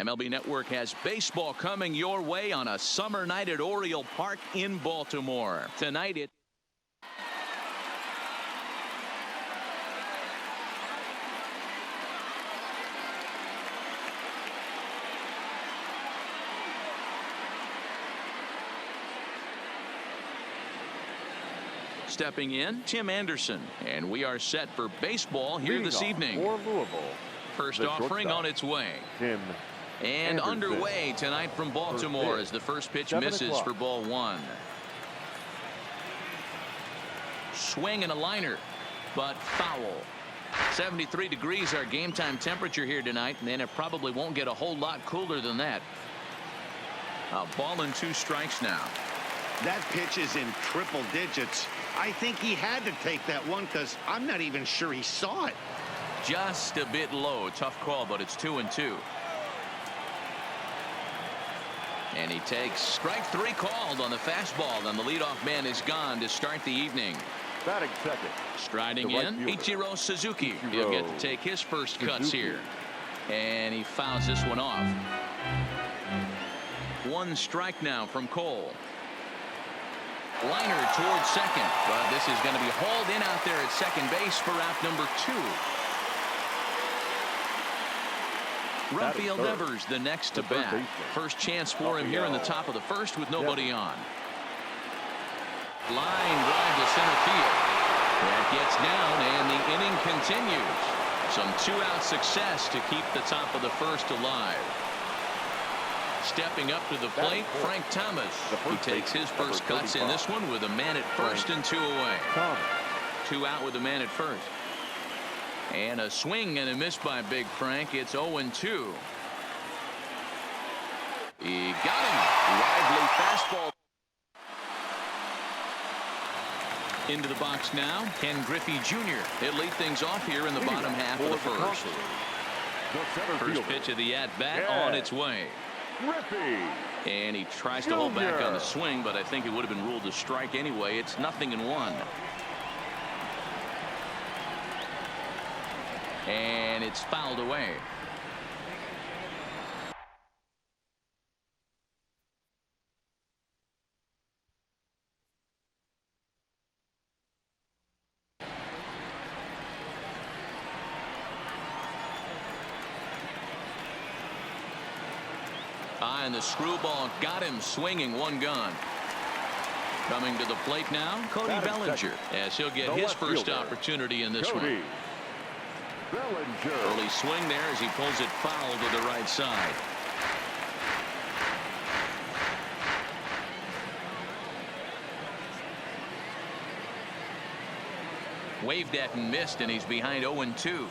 MLB Network has baseball coming your way on a summer night at Oriole Park in Baltimore. Tonight it stepping in, Tim Anderson, and we are set for baseball here this evening. For Louisville, first offering on its way. Tim And Anderson. underway tonight from Baltimore as the first pitch misses for ball one. Swing and a liner, but foul. 73 degrees our game time temperature here tonight, and then it probably won't get a whole lot cooler than that. A ball and 2 strikes now. That pitch is in triple digits. I think he had to take that one because I'm not even sure he saw it. Just a bit low. Tough call, but it's 2-2. And he takes strike 3 called on the fastball, and the leadoff man is gone to start the evening. Batting second. Striding right in, fielder. Ichiro Suzuki. He'll get to take his first cuts here. And he fouls this one off. 1 strike now from Cole. Liner towards second, but this is going to be hauled in out there at second base for out number 2. Rafael Devers the next to bat. First chance for him here in the top of the first with nobody on. Line drive to center field. That gets down, and the inning continues. Some 2-out success to keep the top of the first alive. Stepping up to the plate, Frank Thomas. He takes his first cuts in this one with a man at first and 2 away. 2 out with a man at first. And a swing and a miss by Big Frank. It's 0-2. He got him. Lively fastball. Into the box now, Ken Griffey Jr. He'll lead things off here in the bottom half of the first. First pitch of the at-bat on its way. Griffey. And he tries to hold back on the swing, but I think it would have been ruled a strike anyway. It's 0-1. And it's fouled away. And the screwball got him swinging, 1 gone. Coming to the plate now, Cody Bellinger, as he'll get his first opportunity in this one. Bellinger. Early swing there as he pulls it foul to the right side. Waved at and missed, and he's behind 0-2.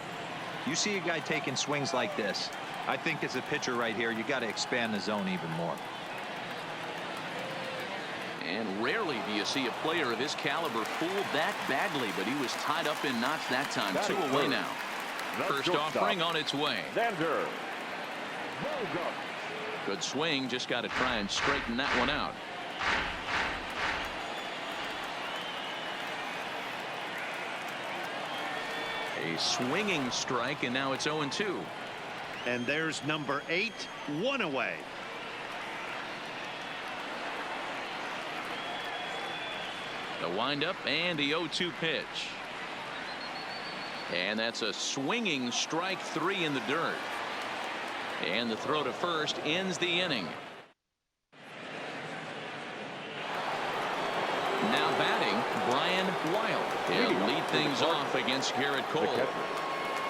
You see a guy taking swings like this. I think as a pitcher right here, you got to expand the zone even more. And rarely do you see a player of his caliber fooled that badly, but he was tied up in knots that time. 2 away now. First offering on its way. Xander. Good swing, just got to try and straighten that one out. A swinging strike, and now it's 0-2. And there's number 8, 1 away. The windup and the 0-2 pitch. And that's a swinging strike 3 in the dirt. And the throw to first ends the inning. Now batting, Brian Wild. He'll lead things off against Garrett Cole.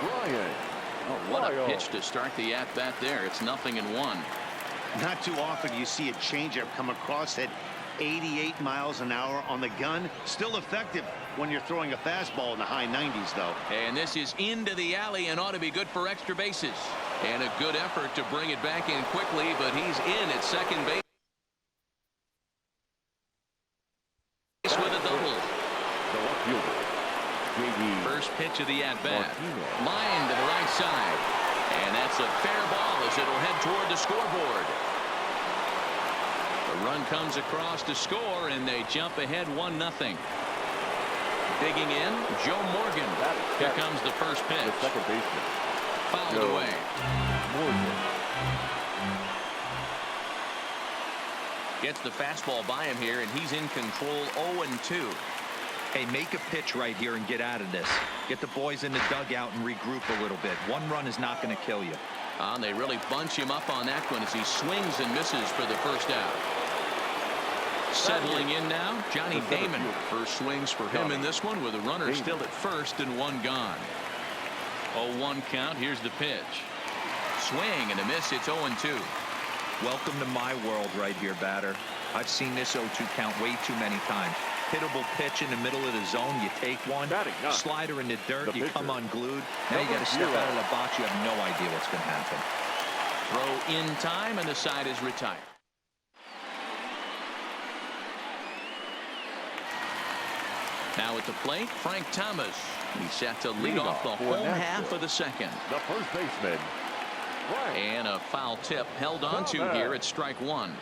Ryan. Oh, what a pitch to start the at-bat there. It's 0-1. Not too often you see a changeup come across at 88 miles an hour on the gun. Still effective when you're throwing a fastball in the high 90s, though. And this is into the alley and ought to be good for extra bases. And a good effort to bring it back in quickly, but he's in at second base with a double. The left fielder. First pitch of the at-bat. Line to the right side. And that's a fair ball as it'll head toward the scoreboard. The run comes across to score, and they jump ahead 1-0. Digging in, Joe Morgan. Here comes the first pitch. The second baseman. Fouled away. Morgan. Gets the fastball by him here, and he's in control. 0-2. Hey, make a pitch right here and get out of this. Get the boys in the dugout and regroup a little bit. One run is not going to kill you. And they really bunch him up on that one as he swings and misses for the first out. Settling in now, Johnny Damon. First swings for him in this one with a runner still at first and one gone. 0-1 count. Here's the pitch. Swing and a miss. It's 0-2. Welcome to my world right here, batter. I've seen this 0-2 count way too many times. Hittable pitch in the middle of the zone, you take one. Slider in the dirt, you come unglued. Now you got to step out of the box. You have no idea what's going to happen. Throw in time, and the side is retired. Now at the plate, Frank Thomas. He's set to lead off the home half of the second. The first baseman. And a foul tip held on to here at strike one.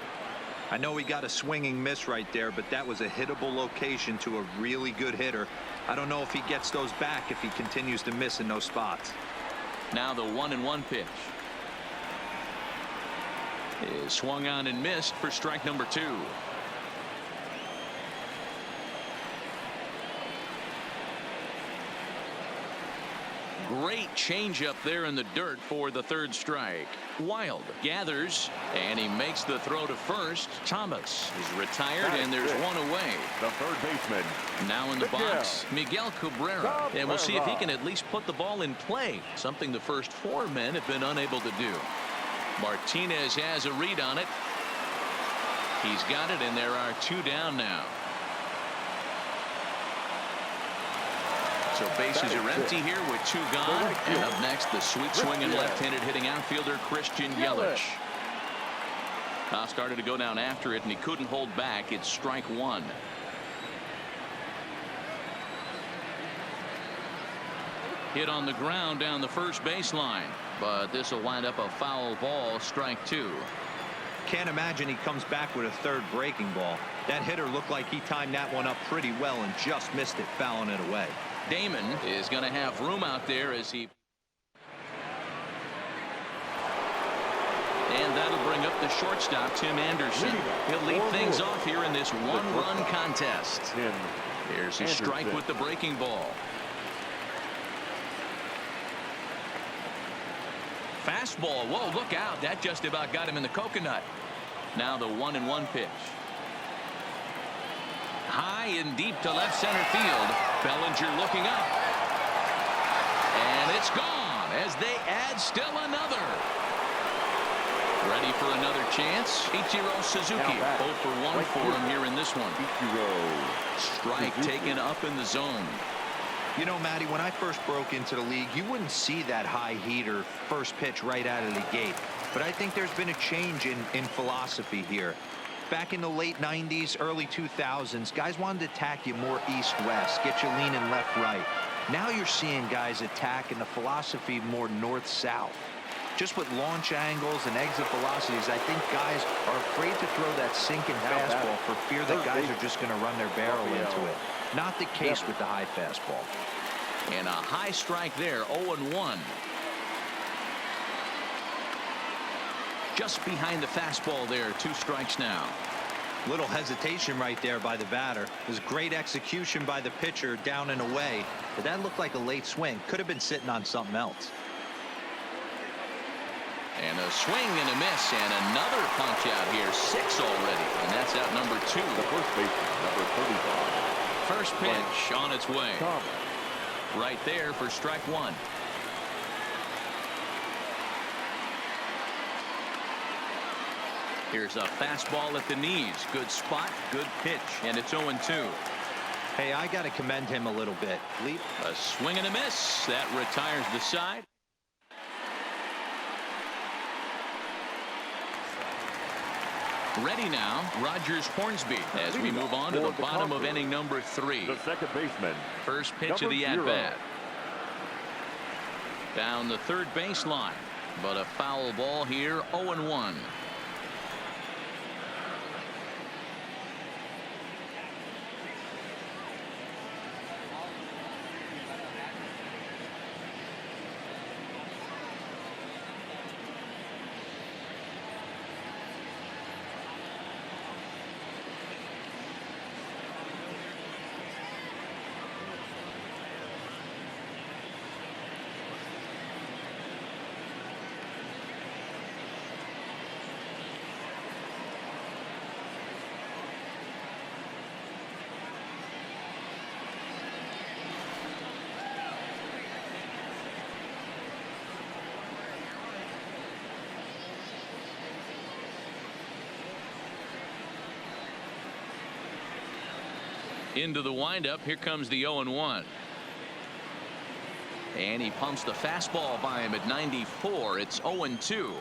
I know he got a swinging miss right there, but that was a hittable location to a really good hitter. I don't know if he gets those back if he continues to miss in those spots. Now the 1-1 pitch is swung on and missed for strike number 2. Great changeup there in the dirt for the third strike. Wild gathers, and he makes the throw to first. Thomas is retired, and there's one away. The third baseman. Now in the box, Miguel Cabrera. And we'll see if he can at least put the ball in play, something the first 4 men have been unable to do. Martinez has a read on it. He's got it, and there are 2 down now. So bases are empty here with 2 gone. And up next, the sweet swinging left-handed hitting outfielder Christian Yelich. Started to go down after it, and he couldn't hold back. It's strike 1. Hit on the ground down the first baseline, but this will wind up a foul ball. Strike 2. Can't imagine he comes back with a third breaking ball. That hitter looked like he timed that one up pretty well and just missed it, fouling it away. Damon is going to have room out there as he. And that'll bring up the shortstop, Tim Anderson. He'll lead things off here in this 1-run contest. Here's a strike with the breaking ball. Fastball. Whoa, look out. That just about got him in the coconut. Now the 1-1 pitch. High and deep to left center field. Bellinger looking up. And it's gone as they add still another. Ready for another chance. Ichiro Suzuki. 0 for 1 for him here in this one. Strike taken up in the zone. You know, Matty, when I first broke into the league, you wouldn't see that high heater first pitch right out of the gate. But I think there's been a change in philosophy here. Back in the late 90s, early 2000s, guys wanted to attack you more east-west, get you leaning left-right. Now you're seeing guys attack in the philosophy more north-south. Just with launch angles and exit velocities, I think guys are afraid to throw that sinking fastball for fear that guys are just going to run their barrel into it. Not the case with the high fastball. And a high strike there, 0-1. Just behind the fastball there, 2 strikes now. Little hesitation right there by the batter. It was great execution by the pitcher down and away, but that looked like a late swing. Could have been sitting on something else. And a swing and a miss, and another punch out here. 6 already, and that's out number 2. The first baseman, number 35. First pitch on its way. Right there for strike 1. Here's a fastball at the knees. Good spot, good pitch, and it's 0-2. Hey, I got to commend him a little bit. A swing and a miss. That retires the side. Ready now, Rogers Hornsby, as we move on to the bottom of inning number 3. The second baseman. First pitch of the at-bat. Down the third baseline, but a foul ball here, 0-1. Into the windup. Here comes the 0-1. And he pumps the fastball by him at 94. It's 0-2.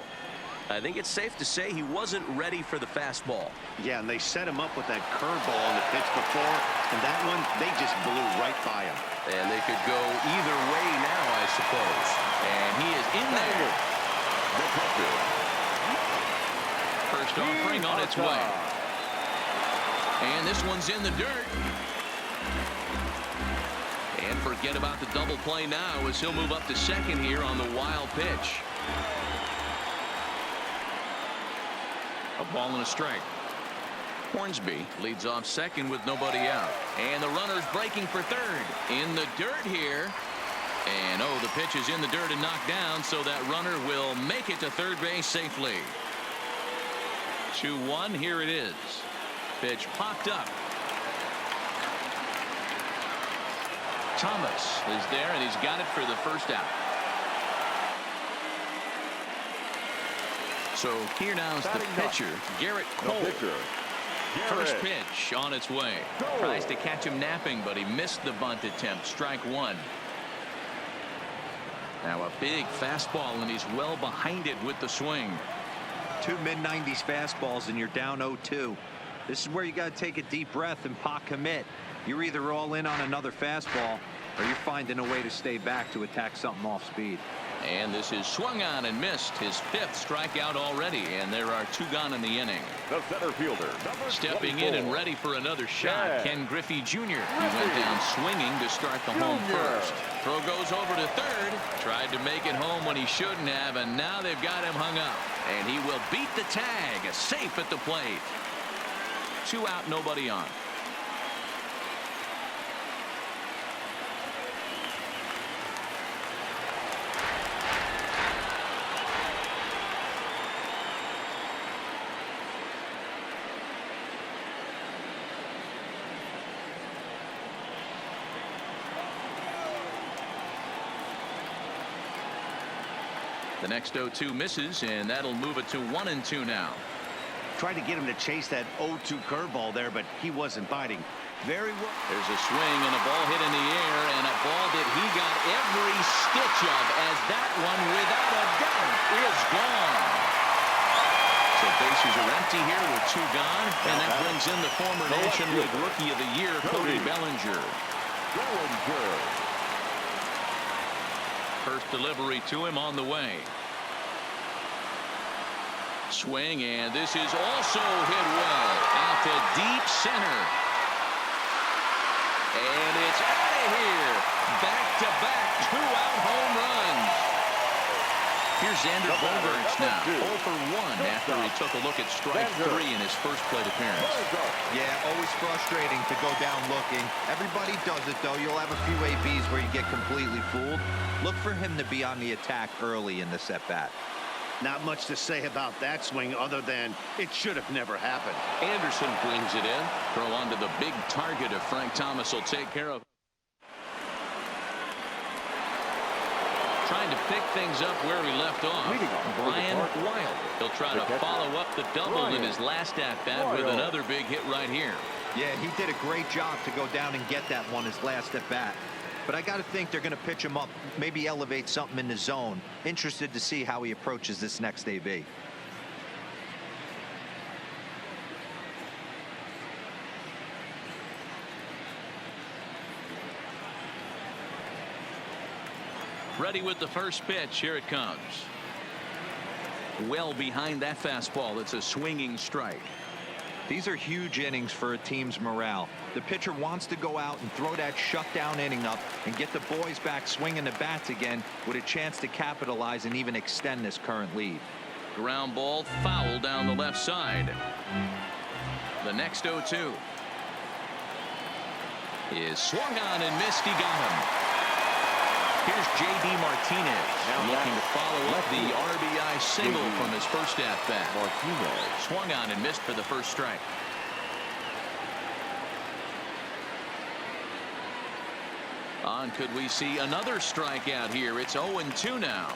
I think it's safe to say he wasn't ready for the fastball. Yeah, and they set him up with that curveball on the pitch before, and that one, they just blew right by him. And they could go either way now, I suppose. And he is in there. First offering on its way. And this one's in the dirt. And forget about the double play now as he'll move up to second here on the wild pitch. A ball and a strike. Hornsby leads off second with nobody out. And the runner's breaking for third. In the dirt here. And the pitch is in the dirt and knocked down, so that runner will make it to third base safely. 2-1, here it is. Pitch popped up. Thomas is there, and he's got it for the first out. So here now is the pitcher, Garrett Cole. First pitch on its way. Tries to catch him napping, but he missed the bunt attempt. Strike one. Now a big fastball, and he's well behind it with the swing. Two mid-90s fastballs, and you're down 0-2. This is where you got to take a deep breath and pot commit. You're either all in on another fastball, or you're finding a way to stay back to attack something off speed. And this is swung on and missed. His fifth strikeout already, and there are two gone in the inning. The center fielder, stepping in and ready for another shot. Ken Griffey Jr. He went down swinging to start the home first. Throw goes over to third. Tried to make it home when he shouldn't have, and now they've got him hung up. And he will beat the tag. Safe at the plate. 2 out, nobody on. The next 0-2 misses, and that'll move it to 1-2 now. Tried to get him to chase that 0-2 curveball there, but he wasn't biting. Very well. There's a swing and a ball hit in the air, and a ball that he got every stitch of, as that one, without a doubt, is gone. So bases are empty here with 2 gone, and that brings in the former National League Rookie of the Year, Cody Bellinger. First delivery to him on the way. Swing, and this is also hit well out to deep center. And it's out of here. Back-to-back 2-out home runs. Here's Xander Bogaerts now, 0 for 1 after he took a look at strike 3 in his first plate appearance. Yeah, always frustrating to go down looking. Everybody does it, though. You'll have a few ABs where you get completely fooled. Look for him to be on the attack early in this at-bat. Not much to say about that swing other than it should have never happened. Anderson brings it in. Throw onto the big target if Frank Thomas will take care of. Trying to pick things up where he left off. Brian Wilde. He'll try to follow up the double in his last at-bat with another big hit right here. Yeah, he did a great job to go down and get that one his last at-bat. But I got to think they're going to pitch him up, maybe elevate something in the zone. Interested to see how he approaches this next AB. Ready with the first pitch. Here it comes. Well behind that fastball. It's a swinging strike. These are huge innings for a team's morale. The pitcher wants to go out and throw that shutdown inning up and get the boys back swinging the bats again with a chance to capitalize and even extend this current lead. Ground ball foul down the left side. The next 0-2 is swung on and missed. He got him. Here's J.D. Martinez looking to follow up the RBI single from his first at-bat. Martinez swung on and missed for the first strike. On, could we see another strikeout here? It's 0-2 now.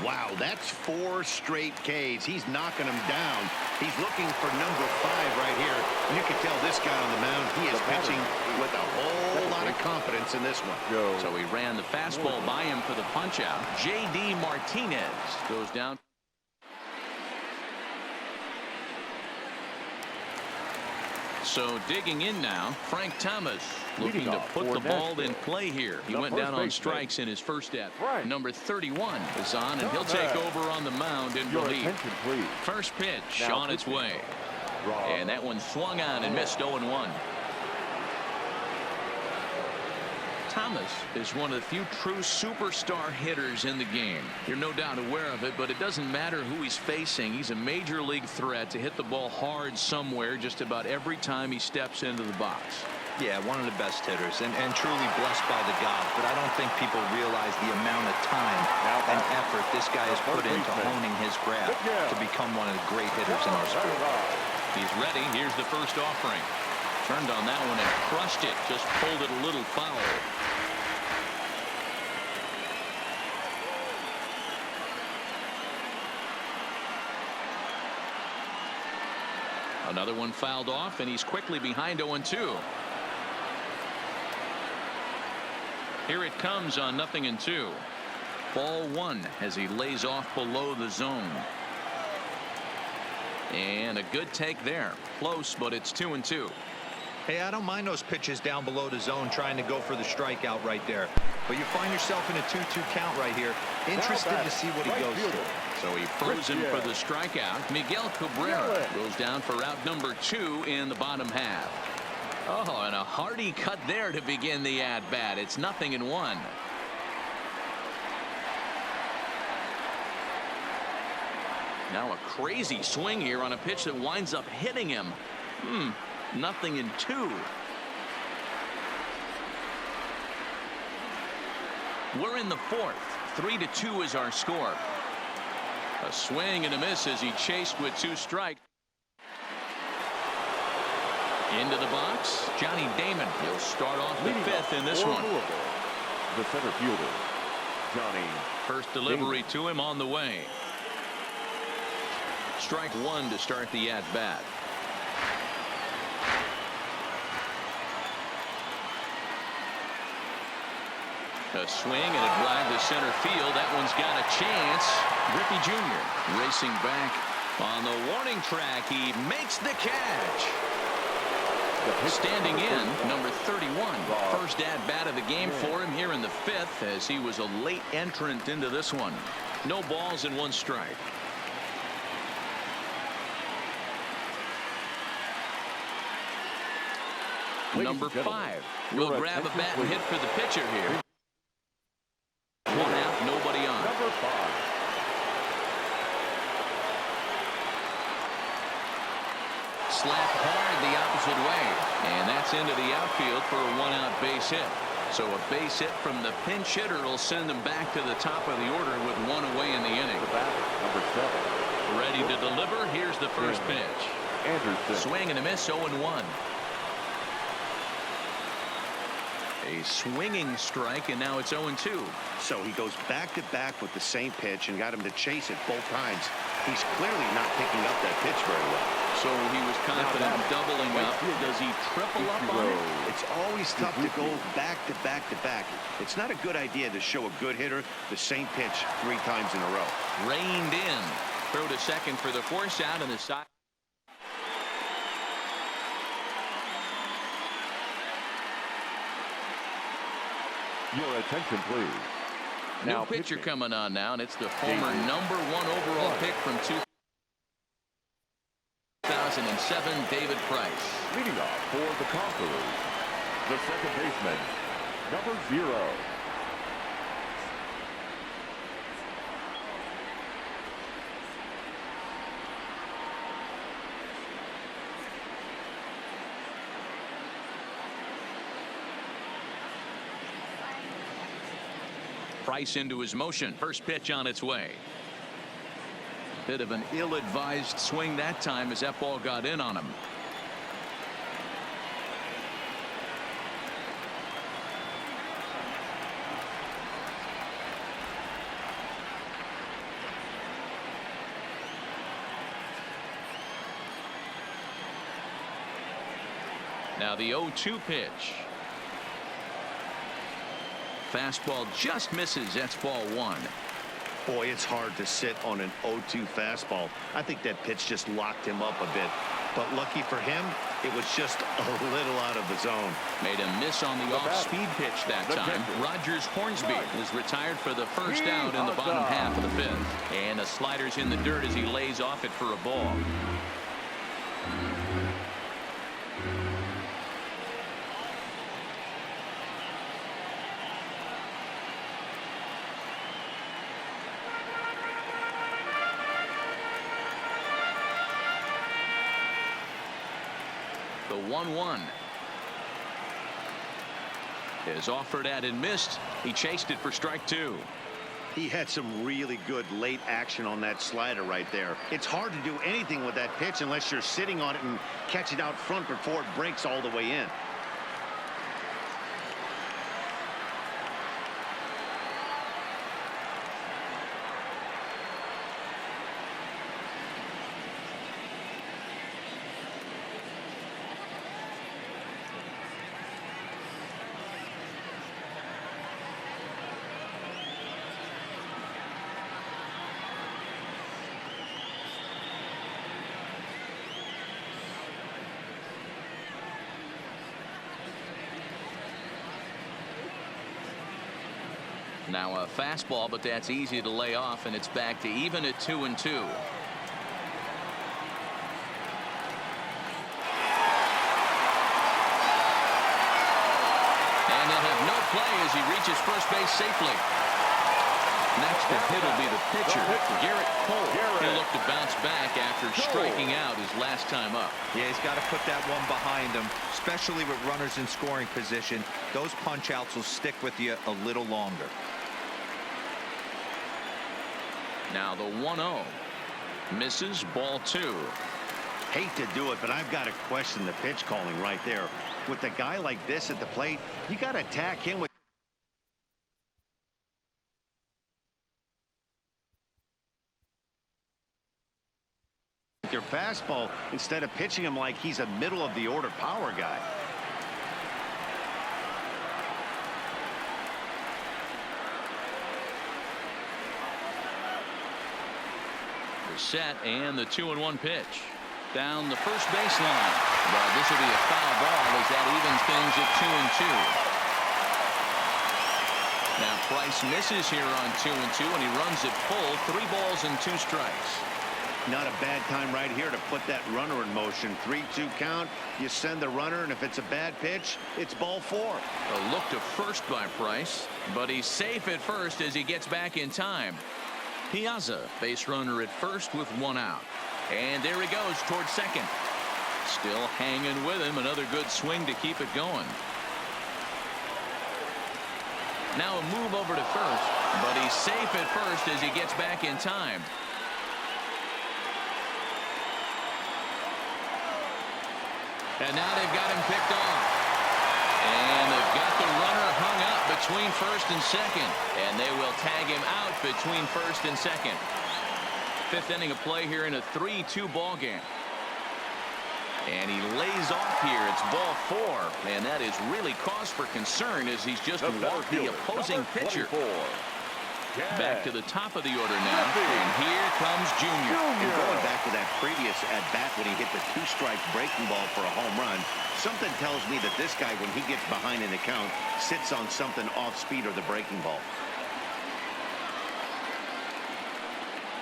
Wow, that's 4 straight Ks. He's knocking them down. He's looking for number 5 right here. You can tell this guy on the mound, he is pitching with a whole lot of confidence in this one. So he ran the fastball by him for the punch out. J.D. Martinez goes down. So digging in now, Frank Thomas looking to put the ball in play here. He went down on strikes in his first at. Number 31 is on, and he'll take over on the mound in relief. First pitch on its way. And that one swung on and missed 0-1. Thomas is one of the few true superstar hitters in the game. You're no doubt aware of it, but it doesn't matter who he's facing. He's a major league threat to hit the ball hard somewhere just about every time he steps into the box. Yeah, one of the best hitters and truly blessed by the gods, but I don't think people realize the amount of time and effort this guy has put into honing his craft to become one of the great hitters in our sport. He's ready. Here's the first offering. Turned on that one and crushed it. Just pulled it a little foul. Another one fouled off, and he's quickly behind 0-2. Here it comes on 0-2. Ball one as he lays off below the zone. And a good take there. Close, but it's 2-2. Hey, I don't mind those pitches down below the zone trying to go for the strikeout right there. But you find yourself in a 2-2 count right here. Interested to see what he goes to. So he throws him for the strikeout. Miguel Cabrera goes down for out number 2 in the bottom half. Oh, and a hearty cut there to begin the at-bat. It's 0-1. Now a crazy swing here on a pitch that winds up hitting him. 0-2. We're in the fourth. 3-2 is our score. A swing and a miss as he chased with 2 strikes. Into the box, Johnny Damon. He'll start off the 5th in this one. The center fielder, Johnny. First delivery to him on the way. Strike 1 to start the at-bat. A swing and a drive to center field. That one's got a chance. Griffey Jr. racing back on the warning track. He makes the catch. Standing in, number 31. First at-bat of the game for him here in the 5th as he was a late entrant into this one. No balls and 1 strike. Number 5 will grab a bat and hit for the pitcher here. 1 out, nobody on. Number 5. Slapped hard the opposite way, and that's into the outfield for a 1-out base hit. So a base hit from the pinch hitter will send them back to the top of the order with 1 away in the inning. The batter, number 7. Ready to deliver. Here's the first pitch. Anderson. Swing and a miss, 0-1. A swinging strike, and now it's 0-2. So he goes back-to-back with the same pitch and got him to chase it both times. He's clearly not picking up that pitch very well. So he was confident doubling up. Does he triple up on it? It's always tough to go back-to-back-to-back. It's not a good idea to show a good hitter the same pitch 3 times in a row. Reined in. Throw to second for the force out on the side. Your attention, please. New pitcher coming on now, and it's the former number 1 overall pick from 2007, David Price. Leading off for the Conquerors, the second baseman, number 0. Price into his motion. First pitch on its way. Bit of an ill-advised swing that time as that ball got in on him. Now the 0-2 pitch. Fastball just misses. That's ball one. Boy, it's hard to sit on an 0-2 fastball. I think that pitch just locked him up a bit. But lucky for him, it was just a little out of the zone. Made a miss on the off-speed pitch that time. Rogers Hornsby is retired for the first out in the bottom half of the fifth. And a slider's in the dirt as he lays off it for a ball. The 1-1 is offered at and missed. He chased it for strike two. He had some really good late action on that slider right there. It's hard to do anything with that pitch unless you're sitting on it and catch it out front before it breaks all the way in. Now a fastball, but that's easy to lay off, and it's back to even at 2-2. And they'll have no play as he reaches first base safely. Next to hit will be the pitcher, Garrett Cole. He'll look to bounce back after striking out his last time up. Yeah, he's got to put that one behind him, especially with runners in scoring position. Those punch outs will stick with you a little longer. Now the 1-0 misses, ball two. Hate to do it, but I've got to question the pitch calling right there. With a guy like this at the plate, you got to attack him with your fastball instead of pitching him like he's a middle of the order power guy. Set, and the 2-1 pitch down the first baseline. But this will be a foul ball as that evens things at 2-2. Now Price misses here on 2-2, and he runs it full. 3 balls and 2 strikes. Not a bad time right here to put that runner in motion. 3-2 count. You send the runner, and if it's a bad pitch, it's ball 4. A look to first by Price, but he's safe at first as he gets back in time. Piazza, base runner at first with 1 out. And there he goes towards second. Still hanging with him. Another good swing to keep it going. Now a move over to first, but he's safe at first as he gets back in time. And now they've got him picked off. And they've got the runner hung up between first and second. And they will tag him out between first and second. 5th inning of play here in a 3-2 ball game. And he lays off here. It's ball 4. And that is really cause for concern as he's just walked the opposing pitcher. Back to the top of the order now. And here comes Junior. And going back to that previous at-bat when he hit the 2-strike breaking ball for a home run, something tells me that this guy, when he gets behind in the count, sits on something off speed or the breaking ball.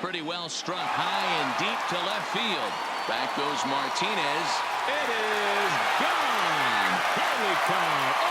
Pretty well struck high and deep to left field. Back goes Martinez. It is gone. Here we come.